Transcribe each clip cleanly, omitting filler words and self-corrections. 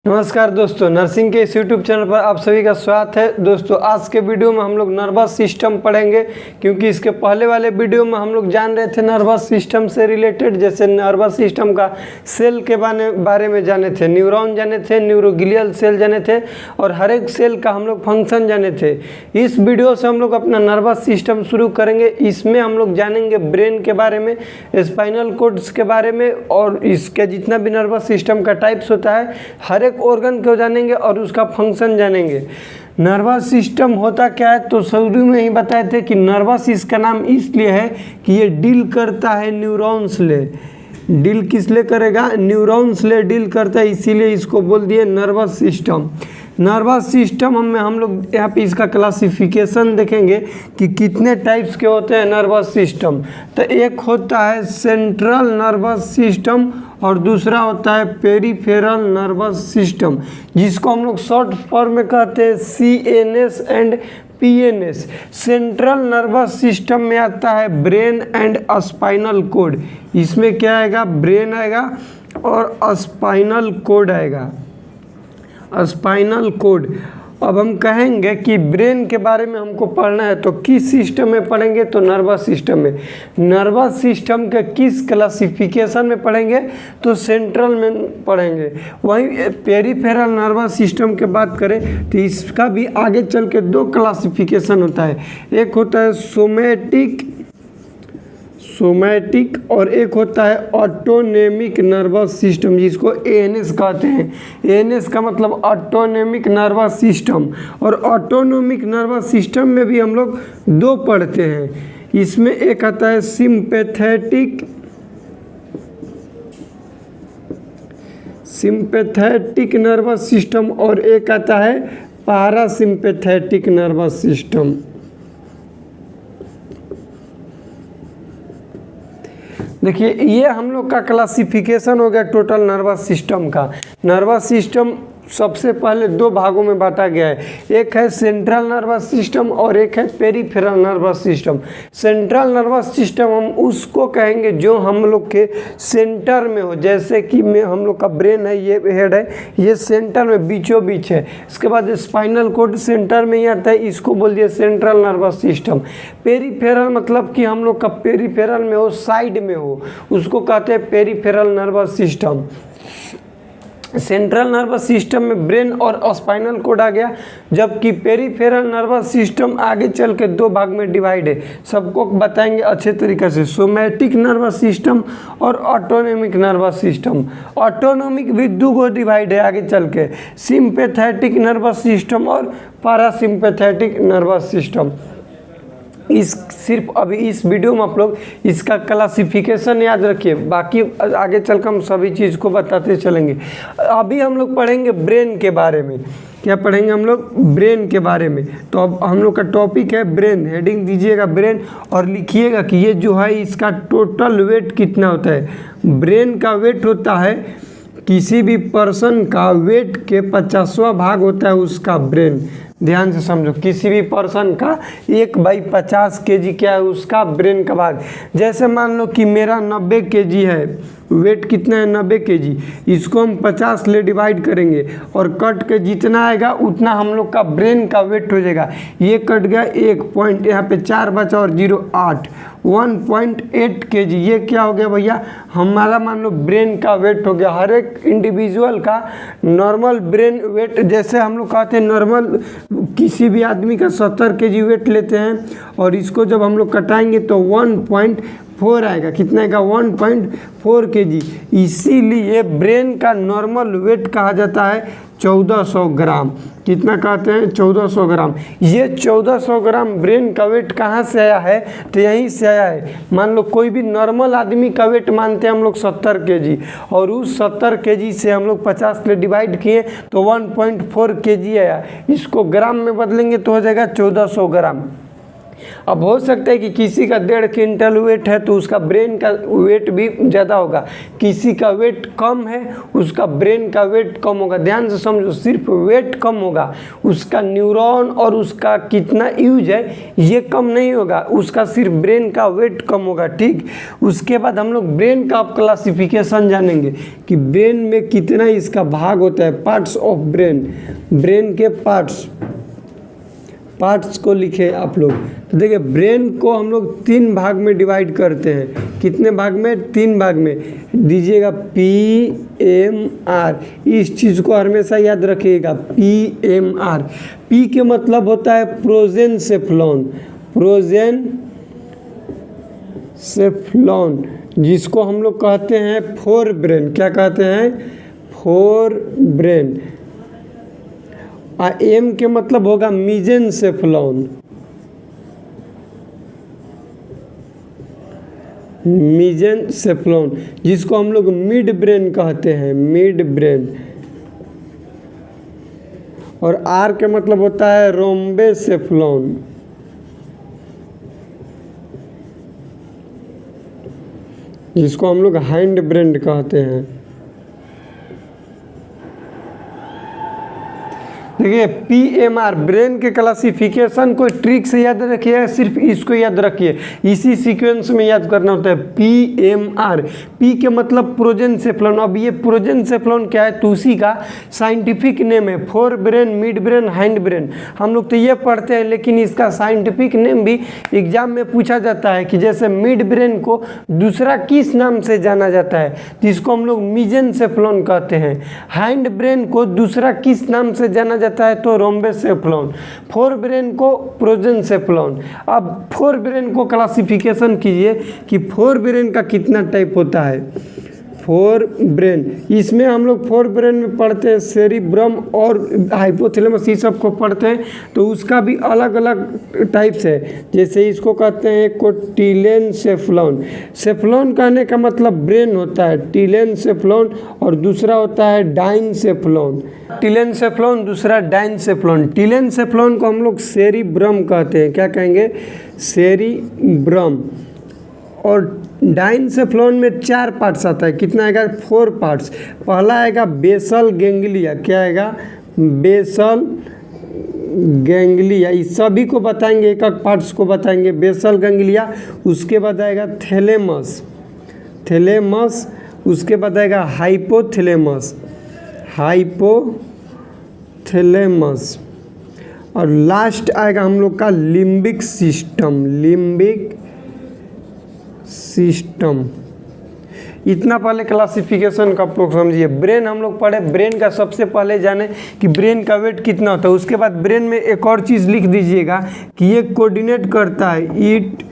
नमस्कार दोस्तों, नर्सिंग के इस यूट्यूब चैनल पर आप सभी का स्वागत है। दोस्तों आज के वीडियो में हम लोग नर्वस सिस्टम पढ़ेंगे, क्योंकि इसके पहले वाले वीडियो में हम लोग जान रहे थे नर्वस सिस्टम से रिलेटेड, जैसे नर्वस सिस्टम का सेल के बारे में जाने थे, न्यूरॉन जाने थे, न्यूरोग्लियल सेल जाने थे और हर एक सेल का हम लोग फंक्शन जाने थे। इस वीडियो से हम लोग अपना नर्वस सिस्टम शुरू करेंगे। इसमें हम लोग जानेंगे ब्रेन के बारे में, स्पाइनल कोड्स के बारे में और इसके जितना भी नर्वस सिस्टम का टाइप्स होता है हर एक ऑर्गन को जानेंगे और उसका फंक्शन जानेंगे। नर्वस सिस्टम होता क्या है, तो शुरू में ही बताए थे कि नर्वस इसका नाम इसलिए है कि ये डील करता है न्यूरॉन्स ले। डील किस ले करेगा? न्यूरॉन्स ले डील करता है, इसीलिए इसको बोल दिए नर्वस सिस्टम। नर्वस सिस्टम हम लोग यहाँ पे इसका क्लासिफिकेशन देखेंगे कि कितने टाइप्स के होते हैं नर्वस सिस्टम। तो एक होता है सेंट्रल नर्वस सिस्टम और दूसरा होता है पेरिफेरल नर्वस सिस्टम, जिसको हम लोग शॉर्ट फॉर्म में कहते हैं CNS and PNS। Central nervous system में आता है ब्रेन एंड स्पाइनल कोड। इसमें क्या आएगा? ब्रेन आएगा और स्पाइनल कोड आएगा, स्पाइनल कोड। अब हम कहेंगे कि ब्रेन के बारे में हमको पढ़ना है तो किस सिस्टम में पढ़ेंगे? तो नर्वस सिस्टम में। नर्वस सिस्टम के किस क्लासिफिकेशन में पढ़ेंगे? तो सेंट्रल में पढ़ेंगे। वहीं पेरिफेरल नर्वस सिस्टम की बात करें तो इसका भी आगे चल के दो क्लासिफिकेशन होता है। एक होता है सोमैटिक और एक होता है ऑटोनोमिक नर्वस सिस्टम, जिसको ANS कहते हैं। ANS का मतलब ऑटोनोमिक नर्वस सिस्टम। और ऑटोनोमिक नर्वस सिस्टम में भी हम लोग दो पढ़ते हैं। इसमें एक आता है सिंपैथेटिक नर्वस सिस्टम और एक आता है पैरासिम्पैथेटिक नर्वस सिस्टम। देखिए, ये हम लोग का क्लासिफिकेशन हो गया टोटल नर्वस सिस्टम का। नर्वस सिस्टम सबसे पहले दो भागों में बांटा गया है। एक है सेंट्रल नर्वस सिस्टम और एक है peripheral nervous system. Central nervous system हम उसको कहेंगे जो हम लोग के सेंटर में हो, जैसे कि हम लोग का ब्रेन है, ये हेड है, ये सेंटर में बीचों बीच है। इसके बाद स्पाइनल कोड सेंटर में ही आता है, इसको बोल दिए सेंट्रल नर्वस सिस्टम। पेरिफेरल मतलब कि हम लोग का पेरिफेरल में हो, साइड में हो, उसको कहते हैं peripheral nervous system. Central nervous system में ब्रेन और स्पाइनल कोड आ गया, जबकि पेरिफेरल नर्वस सिस्टम आगे चल के दो भाग में डिवाइड है। सबको बताएंगे अच्छे तरीके से। सोमैटिक नर्वस सिस्टम और ऑटोनोमिक नर्वस सिस्टम। ऑटोनोमिक भी दो गो डिवाइड है आगे चल के, सिंपैथेटिक नर्वस सिस्टम और पैरासिम्पैथेटिक नर्वस सिस्टम। सिर्फ अभी इस वीडियो में आप लोग इसका क्लासिफिकेशन याद रखिए, बाकी आगे चलकर हम सभी चीज़ को बताते चलेंगे। अभी हम लोग पढ़ेंगे ब्रेन के बारे में। क्या पढ़ेंगे हम लोग? ब्रेन के बारे में। तो अब हम लोग का टॉपिक है ब्रेन। हेडिंग दीजिएगा ब्रेन और लिखिएगा कि ये जो है इसका टोटल वेट कितना होता है। ब्रेन का वेट होता है, किसी भी पर्सन का वेट के 50वां भाग होता है उसका ब्रेन। ध्यान से समझो, किसी भी पर्सन का 1/50 kg क्या है उसका ब्रेन का भाग। जैसे मान लो कि मेरा 90 kg है, वेट कितना है? 90 kg। इसको हम 50 ले डिवाइड करेंगे और कट के जितना आएगा उतना हम लोग का ब्रेन का वेट हो जाएगा। ये कट गया 1 पॉइंट, यहाँ पे 4 बचा और 0 8, 1.8 kg। ये क्या हो गया भैया? हमारा मान लो ब्रेन का वेट हो गया। हर एक इंडिविजुअल का नॉर्मल ब्रेन वेट, जैसे हम लोग कहते हैं नॉर्मल किसी भी आदमी का 70 kg वेट लेते हैं और इसको जब हम लोग कटाएंगे तो 1.4 आएगा। कितना आएगा? 1.4 kg। इसीलिए ब्रेन का नॉर्मल वेट कहा जाता है 1400 ग्राम। कितना कहते हैं? 1400 ग्राम। ये 1400 ग्राम ब्रेन का वेट कहाँ से आया है? तो यहीं से आया है। मान लो कोई भी नॉर्मल आदमी का वेट मानते हैं हम लोग 70 kg और उस 70 kg से हम लोग 50 ले डिवाइड किए तो 1.4 kg आया। इसको ग्राम में बदलेंगे तो हो जाएगा 1400 ग्राम। अब हो सकता है कि किसी का 1.5 क्विंटल वेट है तो उसका ब्रेन का वेट भी ज़्यादा होगा, किसी का वेट कम है उसका ब्रेन का वेट कम होगा। ध्यान से समझो, सिर्फ वेट कम होगा, उसका न्यूरॉन और उसका कितना यूज है ये कम नहीं होगा, उसका सिर्फ ब्रेन का वेट कम होगा। ठीक, उसके बाद हम लोग ब्रेन का क्लासिफिकेशन जानेंगे कि ब्रेन में कितना इसका भाग होता है, पार्ट्स ऑफ ब्रेन। ब्रेन के पार्ट्स को लिखे आप लोग। तो देखिए ब्रेन को हम लोग 3 भाग में डिवाइड करते हैं। कितने भाग में? 3 भाग में। दीजिएगा PMR, इस चीज़ को हमेशा याद रखिएगा, PMR। P के मतलब होता है प्रोजेनसेफ्लॉन, प्रोजेनसेफ्लॉन जिसको हम लोग कहते हैं फोर ब्रेन। क्या कहते हैं? Fore brain. M के मतलब होगा मीजेनसेफ्लॉन, मीजेनसेफ्लॉन जिसको हम लोग मिड ब्रेन कहते हैं, मिड ब्रेन। और R के मतलब होता है रोम्बेसेफ्लॉन, जिसको हम लोग हाइंड ब्रेन कहते हैं। देखिए PMR ब्रेन के क्लासिफिकेशन कोई ट्रिक से याद रखिए, सिर्फ इसको याद रखिए, इसी सीक्वेंस में याद करना होता है। PMR, P के मतलब प्रोजेनसेफ्लॉन। अब ये प्रोजेनसेफ्लॉन क्या है? तो उसी का साइंटिफिक नेम है, fore brain, mid brain, hind brain. हम लोग तो ये पढ़ते हैं, लेकिन इसका साइंटिफिक नेम भी एग्जाम में पूछा जाता है कि जैसे मिड ब्रेन को दूसरा किस नाम से जाना जाता है, जिसको हम लोग मीजेनसेफ्लॉन कहते हैं। हाइंड ब्रेन को दूसरा किस नाम से जाना जाता है? तो रोम्बेसेफ्लॉन। फोर ब्रेन को प्रोजेनसेफ्लॉन। अब फोर ब्रेन को क्लासिफिकेशन कीजिए कि फोर ब्रेन का कितना टाइप होता है। फोर ब्रेन, इसमें हम लोग फोर ब्रेन में पढ़ते हैं सेरिब्रम और हाइपोथैलेमस, ये सब को पढ़ते हैं। तो उसका भी अलग अलग टाइप्स है, जैसे इसको कहते हैं एक को टीलेनसेफ्लॉन। सेफ्लॉन कहने का मतलब ब्रेन होता है, टीलेनसेफ्लॉन, और दूसरा होता है डाइनसेफ्लॉन। टीलेनसेफ्लॉन, दूसरा डाइनसेफ्लॉन। टीलेनसेफ्लॉन को हम लोग सेरिब्रम कहते हैं। क्या कहेंगे? सेरिब्रम। और डाइनसेफ्लॉन में 4 पार्ट्स आता है। कितना आएगा? 4 पार्ट्स। पहला आएगा बेसल गैंग्लिया। क्या आएगा? Basal ganglia. इस सभी को बताएंगे, एक एक पार्ट्स को बताएंगे। बेसल गैंग्लिया, उसके बाद आएगा थैलेमस, थैलेमस, उसके बाद आएगा हाइपोथैलेमस, हाइपोथैलेमस, और लास्ट आएगा हम लोग का लिम्बिक सिस्टम, लिम्बिक सिस्टम। इतना पहले क्लासिफिकेशन का आप लोग समझिए। ब्रेन हम लोग पढ़े, ब्रेन का सबसे पहले जाने कि ब्रेन का वेट कितना होता है। उसके बाद ब्रेन में एक और चीज़ लिख दीजिएगा कि ये कोऑर्डिनेट करता है, it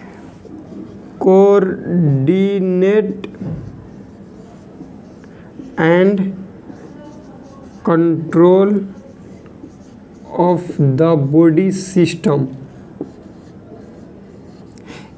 coordinate and control of the body system.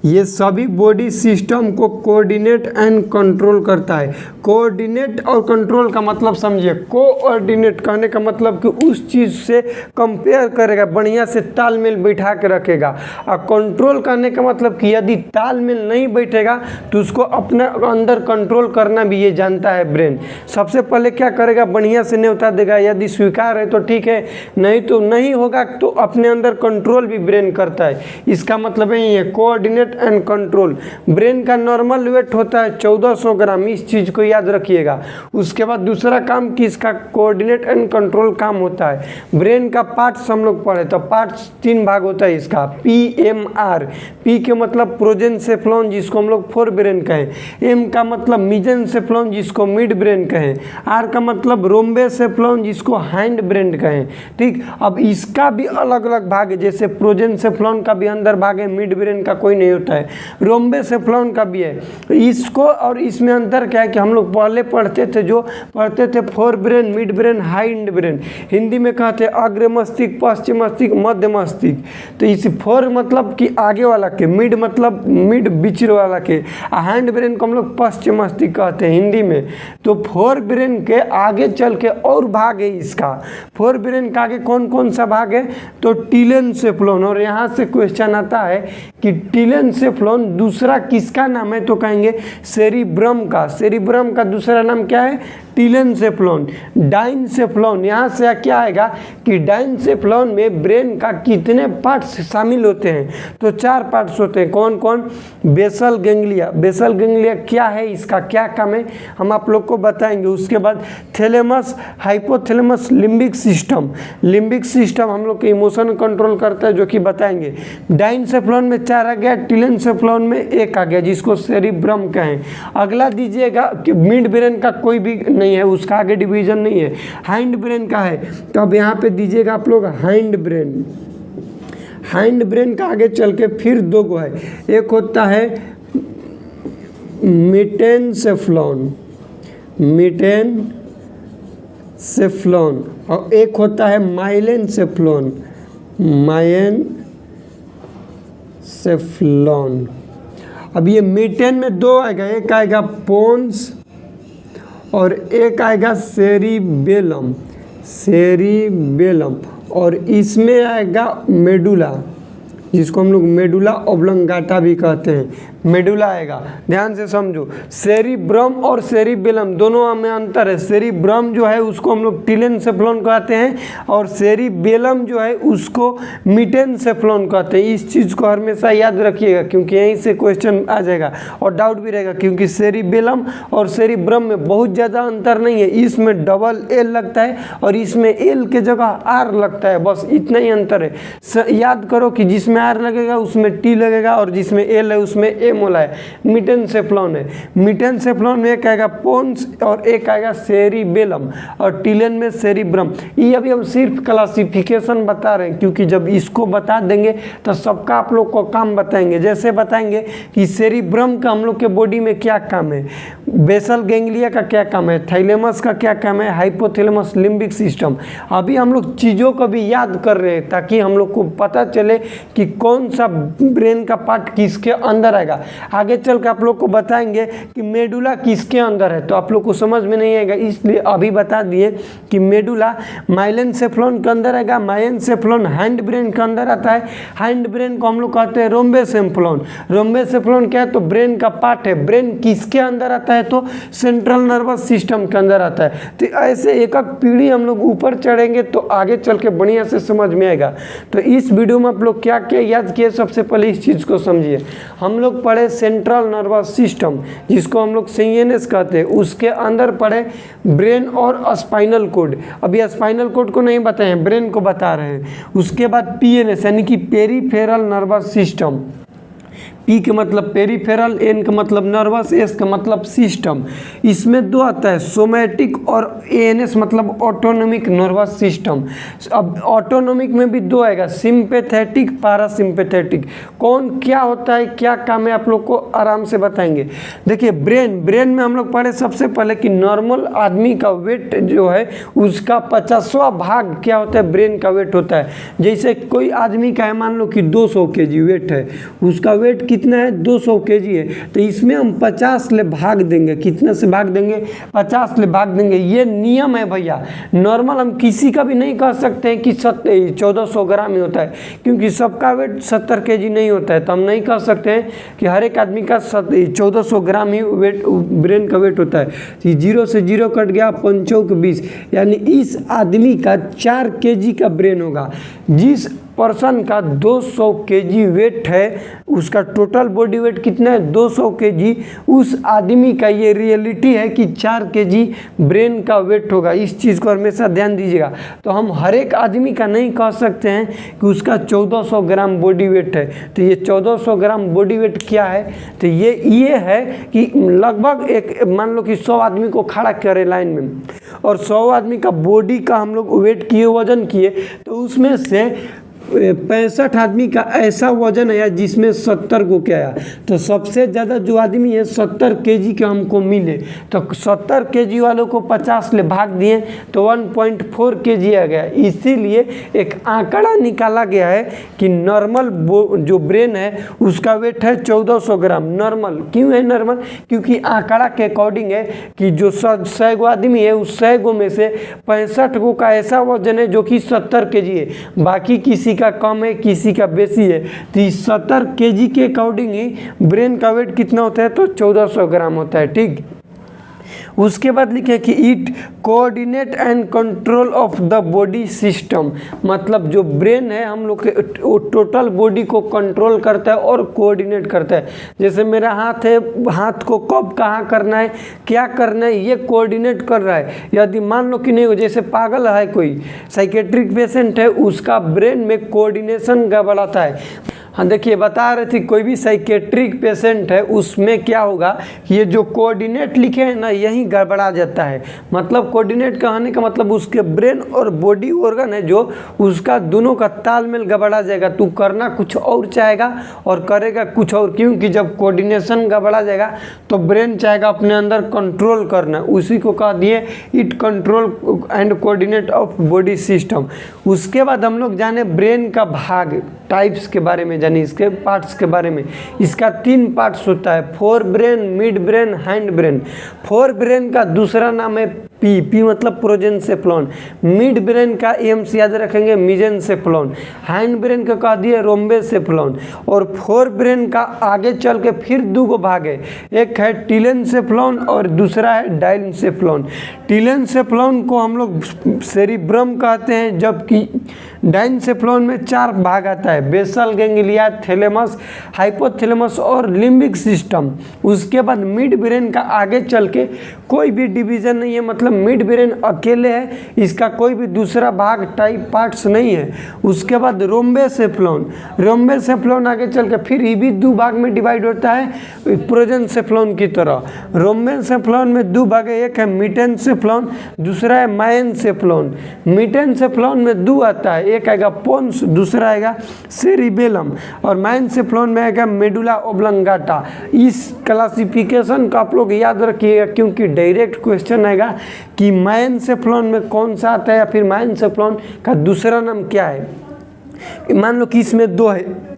ये सभी बॉडी सिस्टम को कोऑर्डिनेट एंड कंट्रोल करता है। कोऑर्डिनेट और कंट्रोल का मतलब समझिए। कोऑर्डिनेट कहने का मतलब कि उस चीज़ से कंपेयर करेगा, बढ़िया से तालमेल बैठा के रखेगा। और कंट्रोल करने का मतलब कि यदि तालमेल नहीं बैठेगा तो उसको अपने अंदर कंट्रोल करना भी ये जानता है ब्रेन। सबसे पहले क्या करेगा? बढ़िया से न्योता देगा, यदि स्वीकार है तो ठीक है, नहीं तो नहीं होगा, तो अपने अंदर कंट्रोल भी ब्रेन करता है। इसका मतलब यही है, कोऑर्डिनेट एंड कंट्रोल। ब्रेन का नॉर्मल वेट होता है 1400 ग्राम, इस चीज को याद रखिएगा। उसके बाद दूसरा काम कि इसका कोऑर्डिनेट एंड कंट्रोल काम होता है। ब्रेन का पार्ट्स हम लोग पढ़े, तो पार्ट्स 3 भाग होता है इसका। PMR, P के मतलब प्रोजेनसेफ्लॉन जिसको हम लोग फोर ब्रेन कहें, M का मतलब मीजेनसेफ्लॉन जिसको मिड ब्रेन कहें, R का मतलब रोम्बेसेफ्लॉन जिसको हाइंड ब्रेन कहें। ठीक, अब इसका भी अलग अलग भाग है, जैसे प्रोजेनसेफ्लॉन का भी अंदर भाग है, मिड ब्रेन का कोई नहीं होता है, रोम्बेसेफ्लॉन का भी है। इसको और इसमें अंतर क्या है कि हम लोग पहले पढ़ते थे fore brain, mid brain, hind brain. Hindi में कहते हैं अग्र मस्तिष्क, पश्चिम मस्तिष्क, मध्य मस्तिष्क। तो इस फोर मतलब कि आगे वाला के, मिड मतलब मिड बीच वाला के, हैंड ब्रेन को हम लोग पश्चिम मस्तिष्क कहते हैं हिंदी में। तो फोर ब्रेन के आगे चल के और भाग है इसका। फोर ब्रेन का आगे कौन कौन सा भाग है? तो टीलेनसेफ्लॉन। और यहाँ से क्वेश्चन आता है कि टीलेनसेफ्लॉन दूसरा किसका नाम है? तो कहेंगे सेरिब्रम का। सेरिब्रम का दूसरा नाम क्या है? टीलेनसेफ्लॉन। डाइनसेफ्लॉन, यहाँ से क्या आएगा कि डाइनसेफ्लॉन में ब्रेन का कितने पार्ट्स शामिल होते हैं? तो 4 पार्ट्स होते हैं। कौन कौन? Basal ganglia. बेसल गैंग्लिया क्या है, इसका क्या काम है, हम आप लोग को बताएंगे। उसके बाद thalamus, hypothalamus, limbic system. Limbic system हम लोग के इमोशन कंट्रोल करता है, जो कि बताएंगे। डाइनसेफ्लॉन में 4 आ गया, टीलेनसेफ्लॉन में 1 आ गया, जिसको सेरिब्रम कहें। अगला दीजिएगा कि मिड ब्रेन का कोई भी नहीं है, उसका आगे डिवीजन नहीं है। हाइंड ब्रेन का है, तो अब यहाँ पे दीजिएगा आप लोग हाइंड ब्रेन। हाइंड ब्रेन का आगे चल के फिर 2 गो है, एक होता है मेटेनसेफ्लॉन, मेटेनसेफ्लॉन, और एक होता है माइलेनसेफ्लॉन, माइलेनसेफ्लॉन। अब ये मेटेन में 2 आएगा, एक आएगा पोन्स और एक आएगा सेरिबेलम, सेरिबेलम, और इसमें आएगा मेडुला, जिसको हम लोग मेडुला ऑब्लंगाटा भी कहते हैं। मेडुला आएगा, ध्यान से समझो। सेरिब्रम और सेरिबेलम दोनों में अंतर है। सेरिब्रम जो है उसको हम लोग टीलेनसेफ्लॉन कहते हैं, और सेरिबेलम जो है उसको मेटेनसेफ्लॉन कहते हैं। इस चीज़ को हमेशा याद रखिएगा, क्योंकि यहीं से क्वेश्चन आ जाएगा और डाउट भी रहेगा, क्योंकि सेरिबेलम और सेरिब्रम में बहुत ज़्यादा अंतर नहीं है। इसमें डबल एल लगता है और इसमें एल के जगह आर लगता है, बस इतना ही अंतर है। याद करो कि जिसमें आर लगेगा उसमें टी लगेगा, और जिसमें एल है उसमें ए मोला है। मेटेनसेफ्लॉन है। मेटेनसेफ्लॉन में एक आएगा पोन्स और एक आएगा सेरिबेलम, और टीलेन में सेरिब्रम। ये अभी हम सिर्फ क्लासिफिकेशन बता रहे हैं, क्योंकि जब इसको बता देंगे तो सबका आप लोग को काम बताएंगे। जैसे बताएंगे कि सेरिब्रम का हम लोग के बॉडी में क्या काम है, बेसल गैंग्लिया का क्या काम है, थैलेमस का क्या काम है, हाइपोथैलेमस, लिम्बिक सिस्टम। अभी हम लोग चीज़ों को भी याद कर रहे हैं ताकि हम लोग को पता चले कि कौन सा ब्रेन का पार्ट किसके अंदर आएगा। आगे चल के आप लोग को बताएंगे कि मेडुला किसके अंदर है, तो आप लोग को समझ में नहीं आएगा, इसलिए अभी बता दिए कि मेडुला माइलेनसेफ्लॉन के अंदर आएगा। माइलेनसेफ्लॉन हैंड ब्रेन के अंदर आता है। हैंड ब्रेन को हम लोग कहते हैं रोम्बेसेफ्लॉन। रोम्बेसेफ्लॉन क्या है? तो ब्रेन का पार्ट है। ब्रेन किसके अंदर आता है? तो सेंट्रल नर्वस सिस्टम के अंदर आता है। तो ऐसे एक एक पीढ़ी हम लोग ऊपर चढ़ेंगे तो आगे चल के बढ़िया से समझ में आएगा। तो इस वीडियो में आप लोग क्या क्या याद किए, सबसे पहले इस चीज़ को समझिए। हम लोग पढ़े सेंट्रल नर्वस सिस्टम, जिसको हम लोग सीएनएस कहते हैं, उसके अंदर पढ़े ब्रेन और स्पाइनल कोड। अभी स्पाइनल कोड को नहीं बताए, ब्रेन को बता रहे हैं। उसके बाद पीएनएस यानी कि पेरिफेरल नर्वस सिस्टम। पी के मतलब पेरिफेरल, एन का मतलब नर्वस, एस का मतलब सिस्टम। इसमें 2 आता है, सोमैटिक और एएनएस मतलब ऑटोनोमिक नर्वस सिस्टम। अब ऑटोनोमिक में भी 2 आएगा, सिंपैथेटिक, पैरासिम्पैथेटिक। कौन क्या होता है, क्या काम है, आप लोग को आराम से बताएंगे। देखिए ब्रेन में हम लोग पढ़े सबसे पहले कि नॉर्मल आदमी का वेट जो है उसका 50वां भाग क्या होता है, ब्रेन का वेट होता है। जैसे कोई आदमी का है, मान लो कि 200 kg वेट है, उसका वेट कितना है, 200 kg है, तो इसमें हम 50 ले भाग देंगे। कितने से भाग देंगे? 50 ले भाग देंगे। ये नियम है भैया। नॉर्मल हम किसी का भी नहीं कह सकते हैं कि 1400 ग्राम ही होता है, क्योंकि सबका वेट 70 kg नहीं होता है। तो हम नहीं कह सकते हैं कि हर एक आदमी का 1400 ग्राम ही वेट ब्रेन का वेट होता है। 0 से 0 कट गया, 5 चौक 20, यानी इस आदमी का 4 kg का ब्रेन होगा। जिस पर्सन का 200 kg वेट है, उसका टोटल बॉडी वेट कितना है, 200 kg। उस आदमी का ये रियलिटी है कि 4 kg ब्रेन का वेट होगा। इस चीज़ को हमेशा ध्यान दीजिएगा। तो हम हर एक आदमी का नहीं कह सकते हैं कि उसका 1400 ग्राम बॉडी वेट है। तो ये 1400 ग्राम बॉडी वेट क्या है, तो ये है कि लगभग एक मान लो कि 100 आदमी को खड़ा करे लाइन में, और 100 आदमी का बॉडी का हम लोग वेट किए, वजन किए, तो उसमें से 65 आदमी का ऐसा वजन है जिसमें 70 को क्या आया, तो सबसे ज़्यादा जो आदमी है 70 केजी के हमको मिले, तो 70 केजी वालों को 50 ले भाग दिए तो 1.4 केजी आ गया। इसीलिए एक आंकड़ा निकाला गया है कि नॉर्मल जो ब्रेन है उसका वेट है 1400 ग्राम। नॉर्मल क्यों है नॉर्मल? क्योंकि आंकड़ा के अकॉर्डिंग है कि जो 100 गो आदमी है उस 100 गो में से 65 गो का ऐसा वजन है जो कि 70 केजी है, बाकी किसी का कम है किसी का बेसी है। तो इस 70 केजी के अकॉर्डिंग ही ब्रेन का वेट कितना होता है, तो 1400 ग्राम होता है। ठीक, उसके बाद लिखे कि it coordinate and control of the body system, मतलब जो ब्रेन है हम लोग के टोटल बॉडी को कंट्रोल करता है और कोऑर्डिनेट करता है। जैसे मेरा हाथ है, हाथ को कब कहाँ करना है क्या करना है ये कोऑर्डिनेट कर रहा है। यदि मान लो कि नहीं हो, जैसे पागल है कोई साइकेट्रिक पेशेंट है, उसका ब्रेन में कोऑर्डिनेशन गड़बड़ाता है। हाँ देखिए बता रहे थे कोई भी साइकेट्रिक पेशेंट है उसमें क्या होगा, ये जो कोऑर्डिनेट लिखे हैं ना यही गड़बड़ा जाता है। मतलब कोऑर्डिनेट कहने का मतलब उसके ब्रेन और बॉडी ऑर्गन है जो उसका दोनों का तालमेल गड़बड़ा जाएगा। तू करना कुछ और चाहेगा और करेगा कुछ और, क्योंकि जब कोऑर्डिनेशन गड़बड़ा जाएगा तो ब्रेन चाहेगा अपने अंदर कंट्रोल करना, उसी को कह दिए it control and coordinate of body system. उसके बाद हम लोग जाने ब्रेन का भाग टाइप्स के बारे में, जानी इसके पार्ट्स के बारे में। इसका 3 पार्ट्स होता है, fore brain, mid brain, hind brain. Fore brain का दूसरा नाम है पी मतलब प्रोजेंसेफ्लॉन। मिड ब्रेन का एम से याद रखेंगे मेसेंसेफ्लॉन। हैंड ब्रेन का कह दिए रोम्बेसेफ्लॉन। और फोर ब्रेन का आगे चल के फिर 2 गो भाग है, एक है टिलेनसेफ्लॉन और दूसरा है डाइनसेफ्लॉन। टिलेनसेफ्लॉन को हम लोग सेरिब्रम कहते हैं, जबकि डाइनसेफ्लॉन में 4 भाग आता है, बेसल गैंग्लिया, थैलेमस, हाइपोथैलेमस और लिम्बिक सिस्टम। उसके बाद मिड ब्रेन का आगे चल के कोई भी डिवीजन नहीं है, मतलब मिड ब्रेन अकेले है, इसका कोई भी दूसरा भाग टाइप पार्ट्स नहीं है। उसके बाद रोम्बेसेफ्लॉन, रोम्बेसेफ्लॉन आगे चल के फिर ये भी 2 भाग में डिवाइड होता है प्रोजेंसेफ्लॉन की तरह। रोम्बेसेफ्लॉन में 2 भाग है, एक है मिटेनसेफ्लॉन, दूसरा है माइनसेफ्लॉन। मिटेनसेफ्लॉन में 2 आता है, एक आएगा पोन्स, दूसरा आएगा सेरिबेलम, और माइनसेफ्लॉन में आएगा मेडुला ओब्लंगाटा। इस क्लासिफिकेशन का आप लोग याद रखिएगा, क्योंकि डायरेक्ट क्वेश्चन आएगा कि माइनसेफ्लॉन में कौन सा आता है या फिर माइनसेफ्लॉन का दूसरा नाम क्या है। मान लो कि इसमें 2 है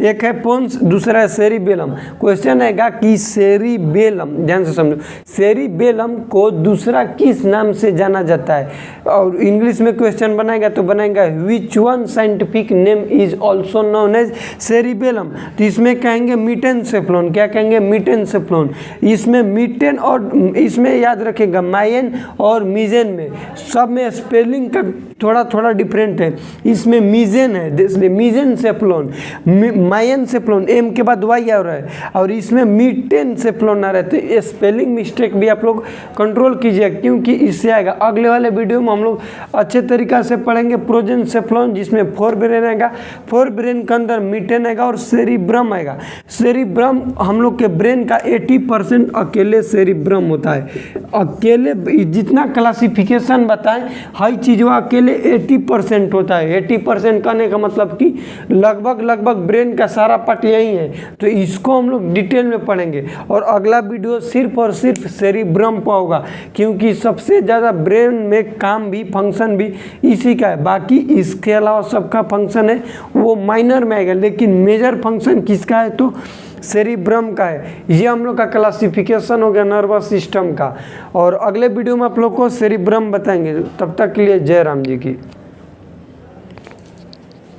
एक है पोन्स, दूसरा है सेरिबेलम। क्वेश्चन आएगा कि सेरिबेलम, ध्यान से समझो, सेरिबेलम को दूसरा किस नाम से जाना जाता है। और इंग्लिश में क्वेश्चन बनाएगा तो बनाएगा which one scientific name is also known as cerebellum. तो इसमें कहेंगे मिटेनसेफ्लॉन। क्या कहेंगे? मिटेनसेफ्लॉन। इसमें मिटेन और इसमें याद रखेगा मायन और मीजेन में सब में स्पेलिंग का थोड़ा थोड़ा डिफरेंट है। इसमें मीजेन है, इसलिए मीजेनसेफ्लॉन, मायनसेफ्लॉन एम के बाद वाई आ रहा है, और इसमें मिटेनसेफ्लॉन आ रहा है। तो ये स्पेलिंग मिस्टेक भी आप लोग कंट्रोल कीजिए, क्योंकि इससे आएगा। अगले वाले वीडियो में हम लोग अच्छे तरीक़ा से पढ़ेंगे प्रोजेंसेफ्लॉन, जिसमें 4 ब्रेन आएगा, 4 ब्रेन के अंदर मिटेन आएगा और सेरिब्रम आएगा। सेरिब्रम हम लोग के ब्रेन का 80% अकेले सेरिब्रम होता है। अकेले जितना क्लासिफिकेशन बताएं हर चीज़ वो अकेले 80% होता है। 80% कहने का मतलब कि लगभग ब्रेन का सारा पार्ट यही है। तो इसको हम लोग डिटेल में पढ़ेंगे, और अगला वीडियो सिर्फ और सिर्फ सेरिब्रम पर होगा, क्योंकि सबसे ज़्यादा ब्रेन में काम भी फंक्शन भी इसी का है। बाकी इसके अलावा सबका फंक्शन है वो माइनर में आएगा, लेकिन मेजर फंक्शन किसका है? तो सेरिब्रम का है। ये हम लोग का क्लासिफिकेशन हो गया नर्वस सिस्टम का, और अगले वीडियो में आप लोग को सेरिब्रम बताएंगे। तब तक के लिए जय राम जी की।